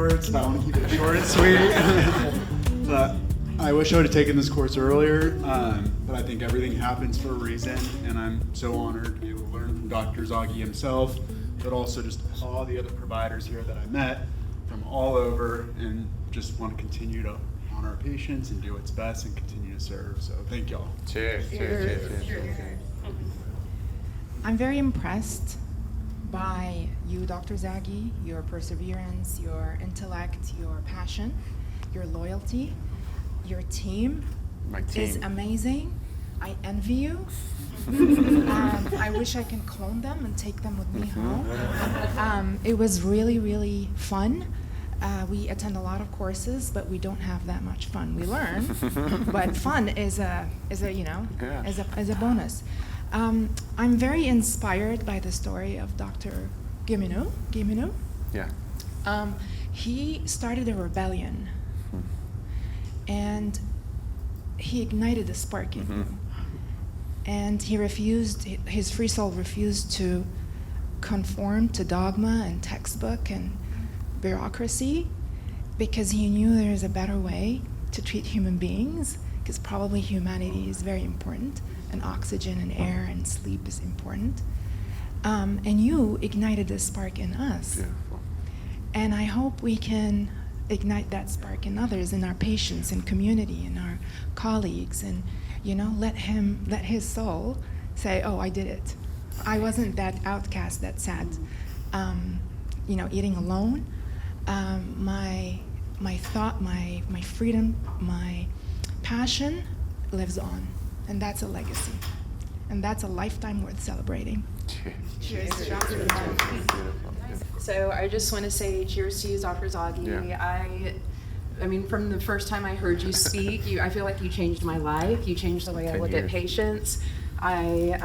words, but I want to keep it short and sweet. But I wish I would have taken this course earlier, but I think everything happens for a reason, and I'm so honored to be able to learn from Dr. Zaghi himself, but also just all the other providers here that I met from all over, and just want to continue to honor our patients and do what's best and continue to serve. So thank y'all. Cheers. I'm very impressed by you, Dr. Zaghi, your perseverance, your intellect, your passion, your loyalty. Your team is amazing. I envy you. I wish I can clone them and take them with me home. It was really, really fun. We attend a lot of courses, but we don't have that much fun. We learn, but fun is a bonus. I'm very inspired by the story of Dr. Guilleminault. Yeah. He started a rebellion, and he ignited a spark in you. And his free soul refused to conform to dogma and textbook and bureaucracy, because he knew there is a better way to treat human beings, because probably humanity is very important, and oxygen and air and sleep is important. And you ignited a spark in us. Beautiful. And I hope we can ignite that spark in others, in our patients, in community, in our colleagues, and let his soul say, oh, I did it. I wasn't that outcast, that sad, eating alone. My thought, my freedom, my passion lives on, and that's a legacy, and that's a lifetime worth celebrating. Cheers. So I just want to say cheers to you, Dr. Zaghi. Yeah. I mean, from the first time I heard you speak, I feel like you changed my life. You changed the way I look at patients. I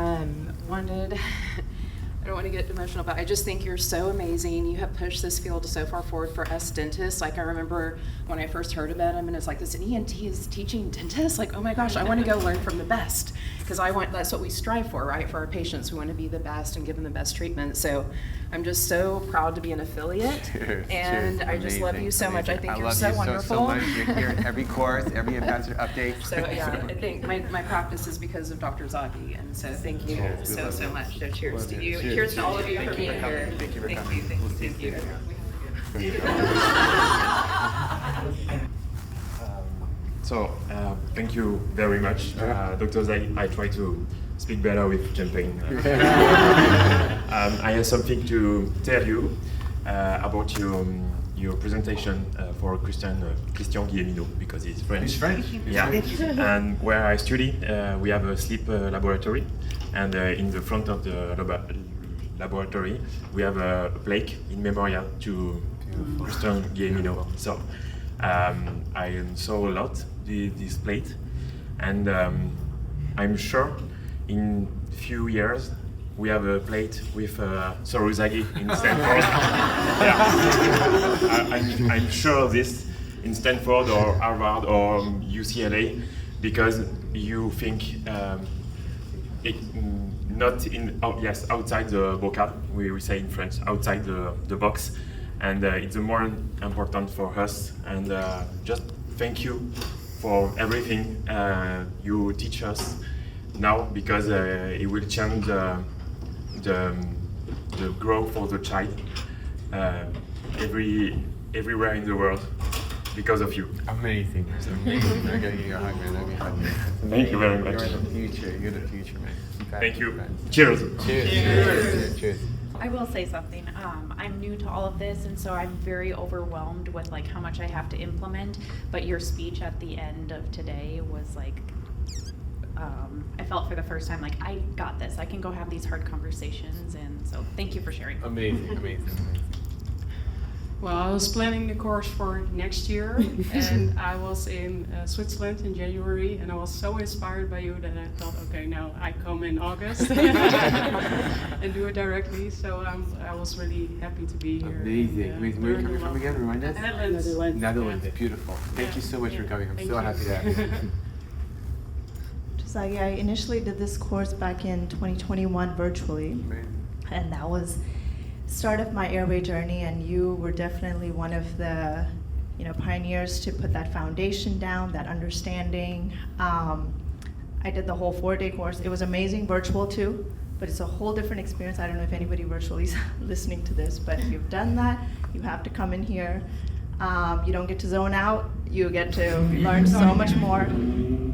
don't want to get emotional, but I just think you're so amazing. You have pushed this field so far forward for us dentists. Like, I remember when I first heard about him, and it's like, this ENT is teaching dentists? Like, oh my gosh, I want to go learn from the best, because that's what we strive for, right? For our patients, we want to be the best and give them the best treatment. So I'm just so proud to be an affiliate, and I just love you so much. I think you're so wonderful. I love you so much. You're here at every course, every ambassador update. So yeah, I think my practice is because of Dr. Zaghi, and so thank you so much. So cheers to you. Cheers to all of you for being here. Thank you for coming. Thank you. Thank you very much, Dr. Zaghi. I try to speak better with champagne. I have something to tell you about your presentation for Christian Guilleminault, because he's French. He's French? Yeah. And where I study, we have a sleep laboratory, and in the front of the laboratory, we have a plaque in memorial to Christian Guilleminault. So I saw a lot this plate, and I'm sure in few years we have a plate with Soroush Zaghi in Stanford. Yeah. I'm sure of this in Stanford or Harvard or UCLA, because you think outside the bocal, we say in French, outside the box, and it's more important for us. And just thank you for everything you teach us now, because it will change the growth of the child everywhere in the world because of you. Amazing. It's amazing. I gotta give you a hug, man. Let me hug you. Thank you very much. You're the future. You're the future, man. Thank you. Cheers. Cheers. I will say something. I'm new to all of this, and so I'm very overwhelmed with like how much I have to implement. But your speech at the end of today was like, I felt for the first time like I got this. I can go have these hard conversations, and so thank you for sharing. Amazing. Well, I was planning the course for next year, and I was in Switzerland in January, and I was so inspired by you that I thought, okay, now I come in August and do it directly. So I was really happy to be here. Amazing. Where are you coming from again? Remind us? Netherlands. Beautiful. Thank you so much for coming. I'm so happy to have you. Zaghi, I initially did this course back in 2021 virtually, and that was start of my airway journey, and you were definitely one of the pioneers to put that foundation down, that understanding. I did the whole 4-day course. It was amazing, virtual too, but it's a whole different experience. I don't know if anybody virtually is listening to this, but if you've done that, you have to come in here. You don't get to zone out. You get to learn so much more.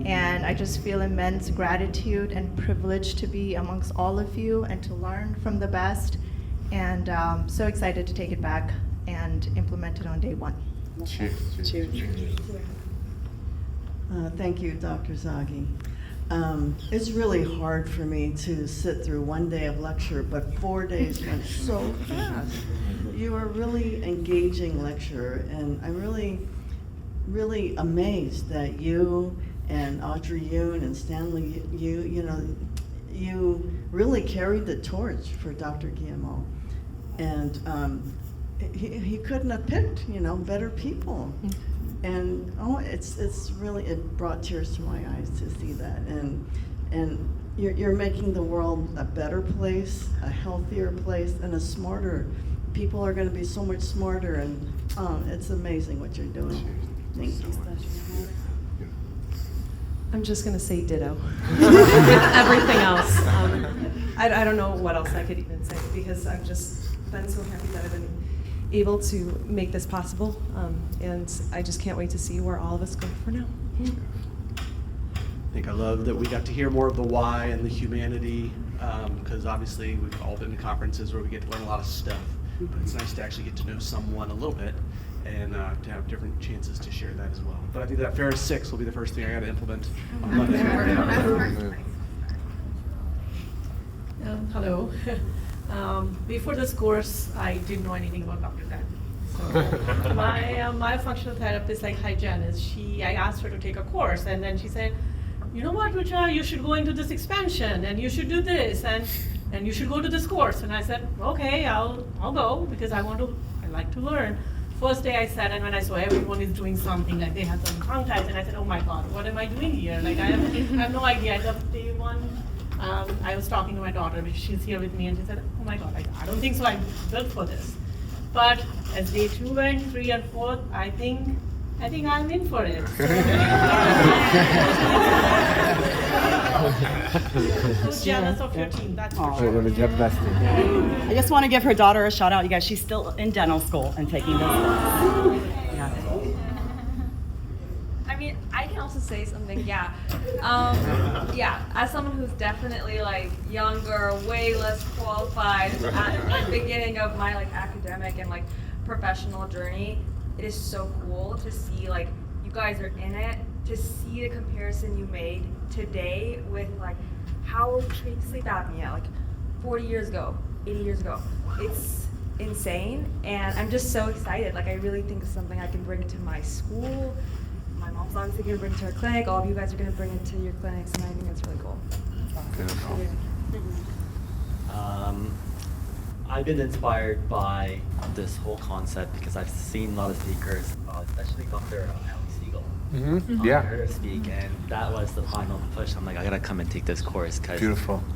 And I just feel immense gratitude and privilege to be amongst all of you and to learn from the best. And so excited to take it back and implement it on day 1. Cheers. Cheers. Thank you, Dr. Zaghi. It's really hard for me to sit through 1 day of lecture, but 4 days went so fast. You are a really engaging lecturer, and I'm really amazed that you and Audrey Yoon and Stanley, you really carried the torch for Dr. Guillemot. And he couldn't have picked, better people. And it's really, it brought tears to my eyes to see that. And you're making the world a better place, a healthier place, and a smarter. People are going to be so much smarter, and it's amazing what you're doing. Thank you. I'm just going to say ditto. Everything else. I don't know what else I could even say, because I've just been so happy that I've been able to make this possible, and I just can't wait to see where all of us go for now. I think I love that we got to hear more of the why and the humanity, because obviously we've all been to conferences where we get to learn a lot of stuff, but it's nice to actually get to know someone a little bit and to have different chances to share that as well. But I think that Ferris 6 will be the first thing I got to implement on Monday. Hello. Before this course, I didn't know anything about Dr. Dan. So my functional therapist, like hygienist, I asked her to take a course, and then she said, you know what, Richa, you should go into this expansion, and you should do this, and you should go to this course. And I said, okay, I'll go, because I like to learn. First day I sat, and when I saw everyone is doing something, like they had some tongue ties, and I said, oh my God, what am I doing here? Like I have no idea. I thought day 1. I was talking to my daughter, because she's here with me, and she said, oh my God, I don't think so, I'm built for this. But as day 2 went, 3 and 4, I think I'm in for it. So jealous of your team, that's for sure. I just want to give her daughter a shout out, you guys. She's still in dental school and taking this course. Yeah. I mean, I can also say something, yeah. As someone who's definitely like younger, way less qualified at the beginning of my like academic and like professional journey, it is so cool to see like you guys are in it, to see the comparison you made today with like how we treat sleep apnea like 40 years ago, 80 years ago. It's insane, and I'm just so excited. Like I really think it's something I can bring to my school. My mom's obviously going to bring it to her clinic. All of you guys are going to bring it to your clinics, and I think that's really cool. I've been inspired by this whole concept because I've seen a lot of speakers, especially Dr. Ali Siegel. Yeah. I heard her speak, and that was the final push. I'm like, I gotta come and take this course because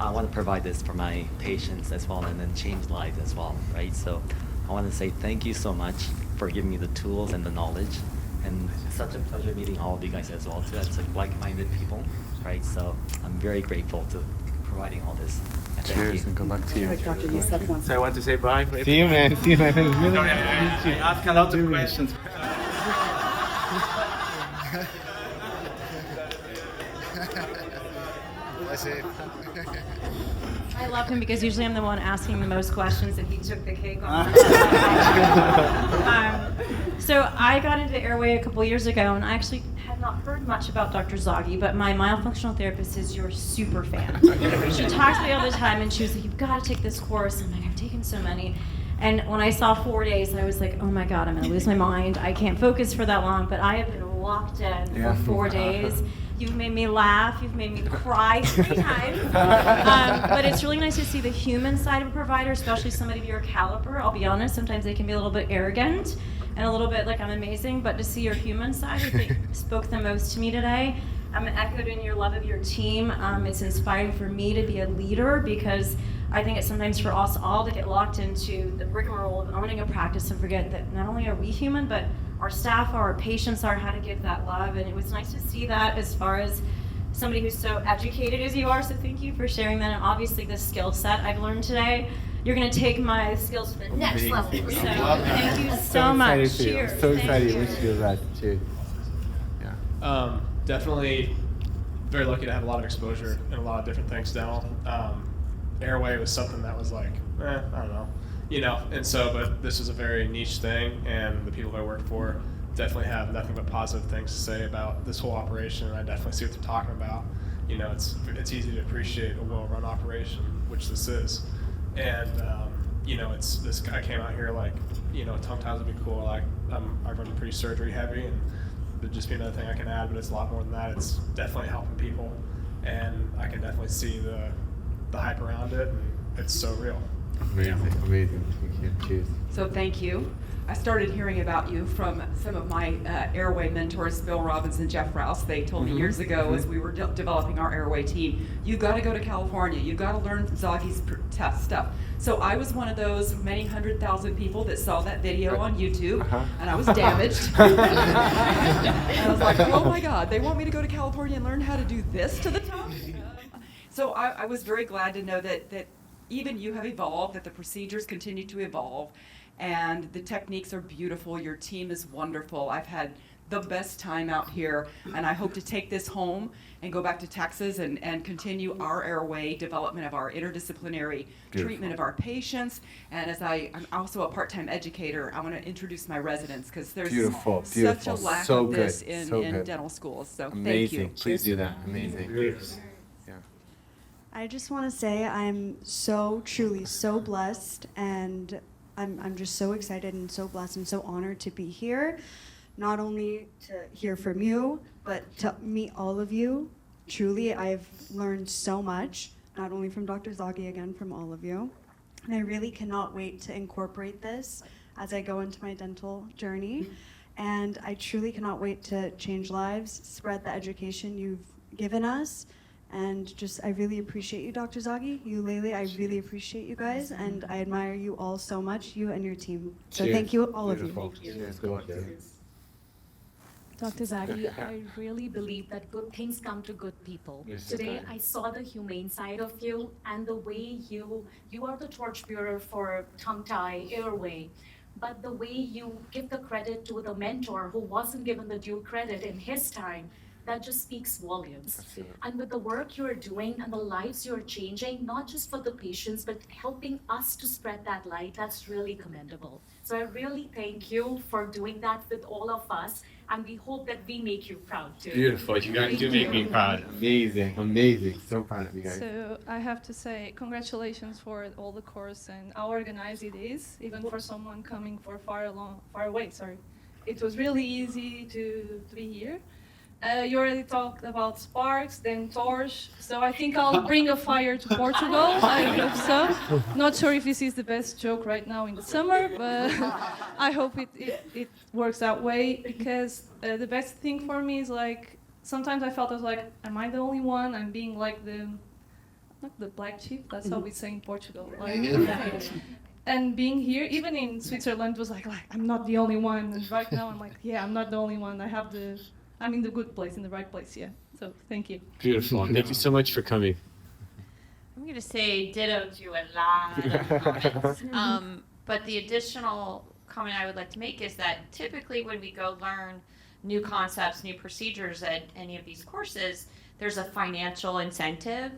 I want to provide this for my patients as well, and then change lives as well, right? So I want to say thank you so much for giving me the tools and the knowledge. And it's such a pleasure meeting all of you guys as well too. It's like like-minded people, right? So I'm very grateful to providing all this. And Cheers and good luck to you. So I want to say bye. See you, man. See you, man. It was really I nice to meet you. ask a lot of questions. I love him because usually I'm the one asking the most questions, and he took the cake on. So I got into airway a couple years ago, and I actually had not heard much about Dr. Zaghi, but my myofunctional therapist is your super fan. She talks to me all the time, and she was like, you've got to take this course. I'm like, I've taken so many. And when I saw 4 days, I was like, oh my God, I'm going to lose my mind. I can't focus for that long, but I have been locked in for 4 days. You've made me laugh, you've made me cry 3 times. But it's really nice to see the human side of a provider, especially somebody of your caliber. I'll be honest, sometimes they can be a little bit arrogant and a little bit like I'm amazing, but to see your human side, I think spoke the most to me today. I'm echoed in your love of your team. It's inspiring for me to be a leader because I think it's sometimes for us all to get locked into the rigmarole of owning a practice and forget that not only are we human, but our staff are, our patients are, how to give that love. And it was nice to see that as far as somebody who's so educated as you are, so thank you for sharing that. And obviously the skill set I've learned today, you're gonna take my skills to the next level. So thank you so much. Cheers. So excited. Wish you the best. Cheers. Yeah. Definitely very lucky to have a lot of exposure in a lot of different things dental. Airway was something that was like, I don't know, and so, but this is a very niche thing, and the people I work for definitely have nothing but positive things to say about this whole operation, and I definitely see what they're talking about. It's easy to appreciate a well-run operation, which this is, and it's this. I came out here like, tongue ties would be cool. I run pretty surgery heavy, and there'd just be another thing I can add, but it's a lot more than that. It's definitely helping people, and I can definitely see the hype around it, and it's so real. Amazing. Thank you. Cheers. So thank you. I started hearing about you from some of my airway mentors, Bill Robbins and Jeff Rouse. They told me years ago as we were developing our airway team, you've got to go to California. You've got to learn Zaghi's test stuff. So I was one of those many 100,000 people that saw that video on YouTube, and I was damaged. And I was like, oh my God, they want me to go to California and learn how to do this to the tongue? So I was very glad to know that even you have evolved, that the procedures continue to evolve, and the techniques are beautiful. Your team is wonderful. I've had the best time out here, and I hope to take this home and go back to Texas and continue our airway development of our interdisciplinary treatment of our patients. And as I'm also a part-time educator, I want to introduce my residents because there's such a lack of this in dental schools. So thank you. Please do that. Amazing. I just want to say I'm truly so blessed, and I'm just so excited and so blessed and so honored to be here, not only to hear from you, but to meet all of you. Truly, I've learned so much, not only from Dr. Zaghi, again, from all of you. And I really cannot wait to incorporate this as I go into my dental journey. And I truly cannot wait to change lives, spread the education you've given us. And I really appreciate you, Dr. Zaghi, you, Lele, I really appreciate you guys, and I admire you all so much, you and your team. So thank you, all of you. Thank you. Dr. Zaghi, I really believe that good things come to good people. Today, I saw the humane side of you and the way you are the torchbearer for tongue tie, airway, but the way you give the credit to the mentor who wasn't given the due credit in his time, that just speaks volumes. And with the work you're doing and the lives you're changing, not just for the patients, but helping us to spread that light, that's really commendable. So I really thank you for doing that with all of us, and we hope that we make you proud too. Beautiful. You guys do make me proud. Amazing. So proud of you guys. So I have to say congratulations for all the course and how organized it is, even for someone coming from far away. Sorry, it was really easy to be here. You already talked about sparks, then torch, so I think I'll bring a fire to Portugal. I hope so. Not sure if this is the best joke right now in the summer, but I hope it works that way, because the best thing for me is like, sometimes I felt I was like, am I the only one? I'm being like not the black sheep, that's how we say in Portugal. Like, and being here, even in Switzerland, was like I'm not the only one. And right now I'm like, yeah, I'm not the only one. I'm in the good place, in the right place, yeah. So thank you. Beautiful. Thank you so much for coming. I'm going to say ditto to a lot of comments. But the additional comment I would like to make is that typically when we go learn new concepts, new procedures at any of these courses, there's a financial incentive.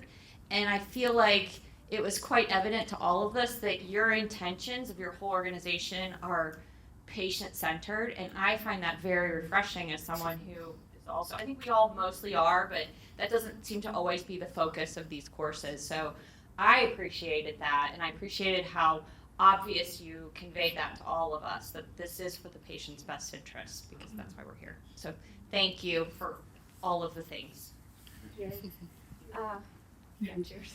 And I feel like it was quite evident to all of us that your intentions of your whole organization are patient-centered, and I find that very refreshing as someone who is also, I think we all mostly are, but that doesn't seem to always be the focus of these courses. So I appreciated that, and I appreciated how obvious you conveyed that to all of us, that this is for the patient's best interest, because that's why we're here. So thank you for all of the things. Yes. Cheers.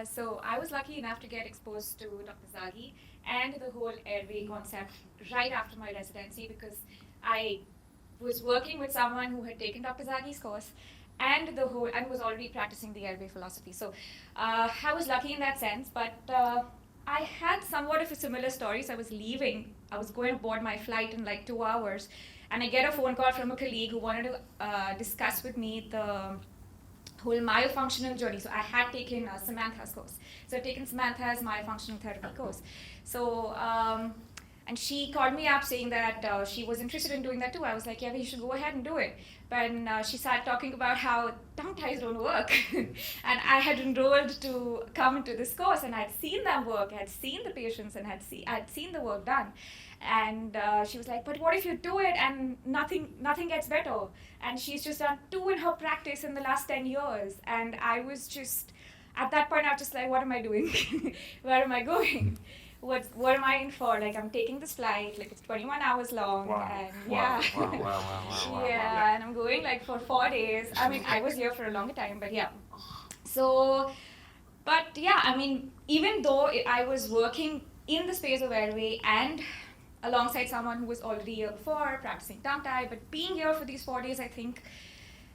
So I was lucky enough to get exposed to Dr. Zaghi and the whole airway concept right after my residency, because I was working with someone who had taken Dr. Zaghi's course and was already practicing the airway philosophy. So I was lucky in that sense, but I had somewhat of a similar story. So I was leaving. I was going to board my flight in like 2 hours, and I get a phone call from a colleague who wanted to discuss with me the whole myofunctional journey. So I had taken Samantha's course. So I've taken Samantha's myofunctional therapy course. So, and she called me up saying that she was interested in doing that too. I was like, yeah, you should go ahead and do it. But she started talking about how tongue ties don't work. And I had enrolled to come into this course, and I'd seen them work, I had seen the patients, and I'd seen the work done. And she was like, but what if you do it and nothing gets better? And she's just done 2 in her practice in the last 10 years. And I was just, at that point, I was just like, what am I doing? Where am I going? What am I in for? Like, I'm taking this flight, like it's 21 hours long. Wow. And Wow. yeah. Wow. Yeah, and I'm going like for 4 days. I mean, I was here for a longer time, but yeah. So, but yeah, I mean, even though I was working in the space of airway and alongside someone who was already here before, practicing tongue tie, but being here for these 4 days, I think,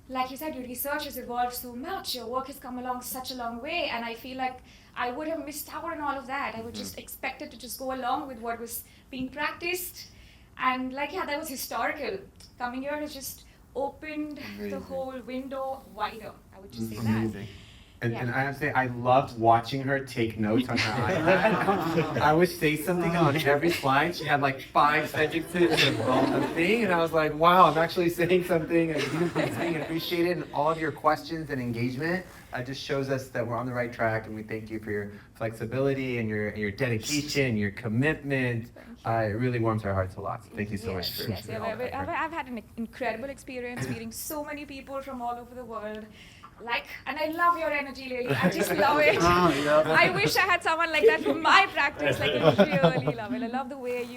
like you said, your research has evolved so much, your work has come along such a long way, and I feel like I would have missed out on all of that. I would just expected to just go along with what was being practiced, and like, yeah, that was historical. Coming here has just opened the whole window wider, I would just say that. And I have to say, I loved watching her take notes on her iPad. I would say something on every slide. She had like 5 sentences of thing, and I was like, wow, I'm actually saying something, and it's being appreciated. And all of your questions and engagement just shows us that we're on the right track, and we thank you for your flexibility and your dedication and your commitment. It really warms our hearts a lot. So thank you so much for Yes, I've had an incredible experience meeting so many people from all over the world. And I love your energy, Lily. I just love it. I wish I had someone like that for my practice. Like, I really love it. I love the way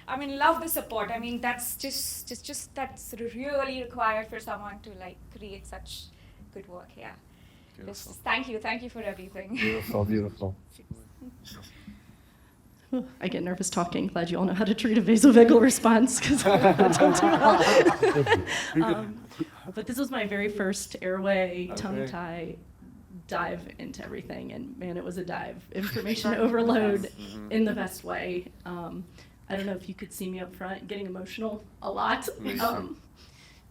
love the support. I mean, that's just that's really required for someone to like create such good work. Yeah. Just thank you for everything. Beautiful. I get nervous talking. Glad you all know how to treat a vasovagal response, because I don't do well. But this was my very first airway tongue tie dive into everything, and man, it was a dive. Information overload in the best way. I don't know if you could see me up front getting emotional a lot.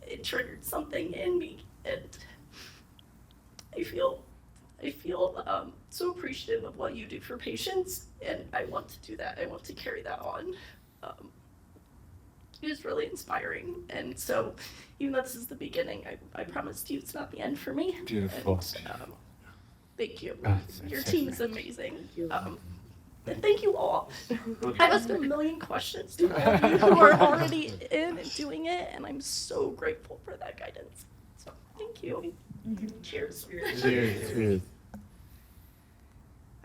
It triggered something in me, and I feel so appreciative of what you do for patients, and I want to do that. I want to carry that on. It was really inspiring, and so even though this is the beginning, I promised you it's not the end for me. Beautiful. And, thank you. Your team is amazing. And thank you all. I have a million questions to all of you who are already in and doing it, and I'm so grateful for that guidance. So thank you. Cheers. Cheers.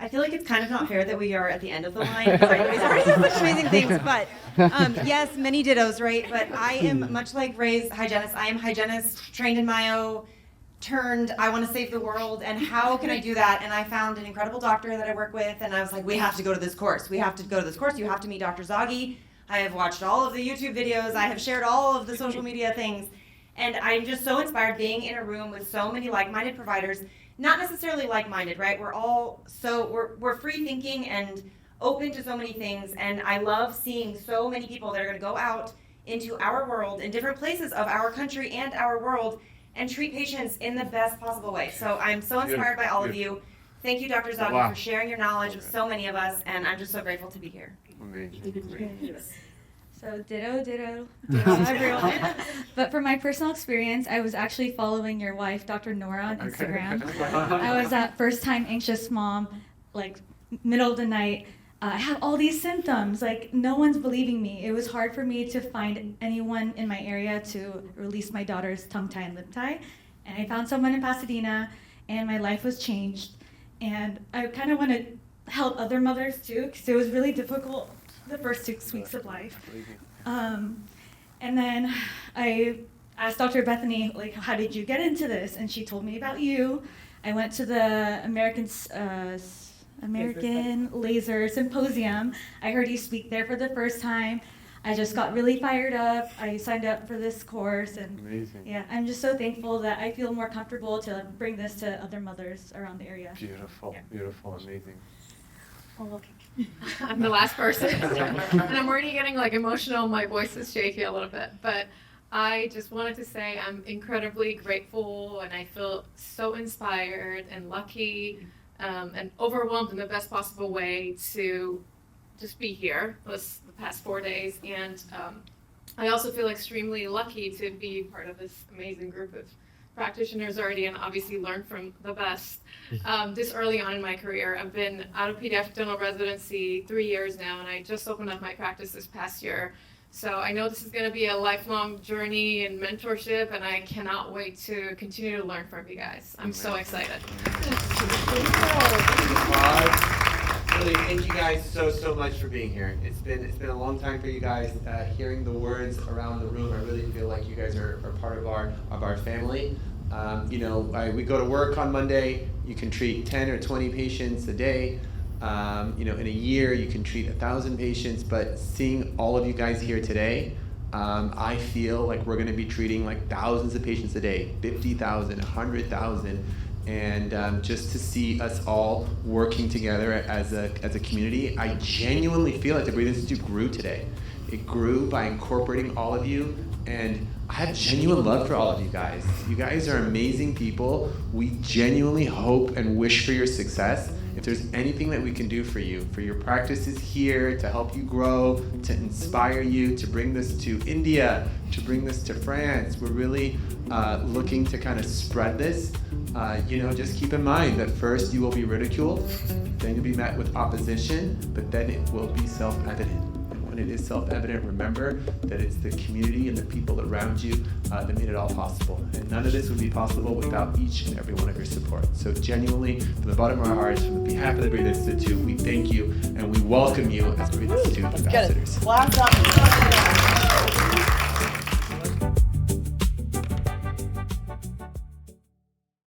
I feel like it's kind of not fair that we are at the end of the line. Because everybody's already said such amazing things, but yes, many dittos, right? But I am much like Ray's hygienist. I am hygienist, trained in Myo, turned, I want to save the world, and how can I do that? And I found an incredible doctor that I work with, and I was like, we have to go to this course. We have to go to this course. You have to meet Dr. Zaghi. I have watched all of the YouTube videos. I have shared all of the social media things. And I'm just so inspired being in a room with so many like-minded providers. Not necessarily like-minded, right? We're all we're free thinking and open to so many things, and I love seeing so many people that are going to go out into our world in different places of our country and our world and treat patients in the best possible way. So I'm so inspired by all of you. Thank you, Dr. Zaghi, for sharing your knowledge with so many of us, and I'm just so grateful to be here. So ditto everyone. But for my personal experience, I was actually following your wife, Dr. Nora, on Instagram. I was that first-time anxious mom, like middle of the night. I have all these symptoms, like no one's believing me. It was hard for me to find anyone in my area to release my daughter's tongue tie and lip tie. And I found someone in Pasadena, and my life was changed. And I kind of want to help other mothers too, because it was really difficult the first 6 weeks of life. And then I asked Dr. Bethany, like, how did you get into this? And she told me about you. I went to the American Laser Symposium. I heard you speak there for the first time. I just got really fired up. I signed up for this course, and Amazing. yeah, I'm just so thankful that I feel more comfortable to bring this to other mothers around the area. Beautiful, beautiful, amazing. I'm the last person, and I'm already getting like emotional. My voice is shaky a little bit, but I just wanted to say I'm incredibly grateful, and I feel so inspired and lucky and overwhelmed in the best possible way to just be here the past 4 days. And I also feel extremely lucky to be part of this amazing group of practitioners already, and obviously learn from the best. This early on in my career, I've been out of pediatric dental residency 3 years now, and I just opened up my practice this past year. So I know this is going to be a lifelong journey and mentorship, and I cannot wait to continue to learn from you guys. I'm so excited. Really, thank you guys so much for being here. It's been a long time for you guys. Hearing the words around the room, I really feel like you guys are part of our family. We go to work on Monday. You can treat 10 or 20 patients a day. In a year you can treat 1,000 patients. But seeing all of you guys here today, I feel like we're going to be treating like thousands of patients a day, 50,000, 100,000. And just to see us all working together as a community, I genuinely feel like the Breathe Institute grew today. It grew by incorporating all of you, and I have genuine love for all of you guys. You guys are amazing people. We genuinely hope and wish for your success. If there's anything that we can do for your practices here, to help you grow, to inspire you, to bring this to India, to bring this to France, we're really looking to kind of spread this. Just keep in mind that first you will be ridiculed, then you'll be met with opposition, but then it will be self-evident. And when it is self-evident, remember that it's the community and the people around you that made it all possible. And none of this would be possible without each and every one of your support. So genuinely, from the bottom of our hearts, from behalf of the Breathe Institute, we thank you and we welcome you as Breathe Institute ambassadors. Clap up.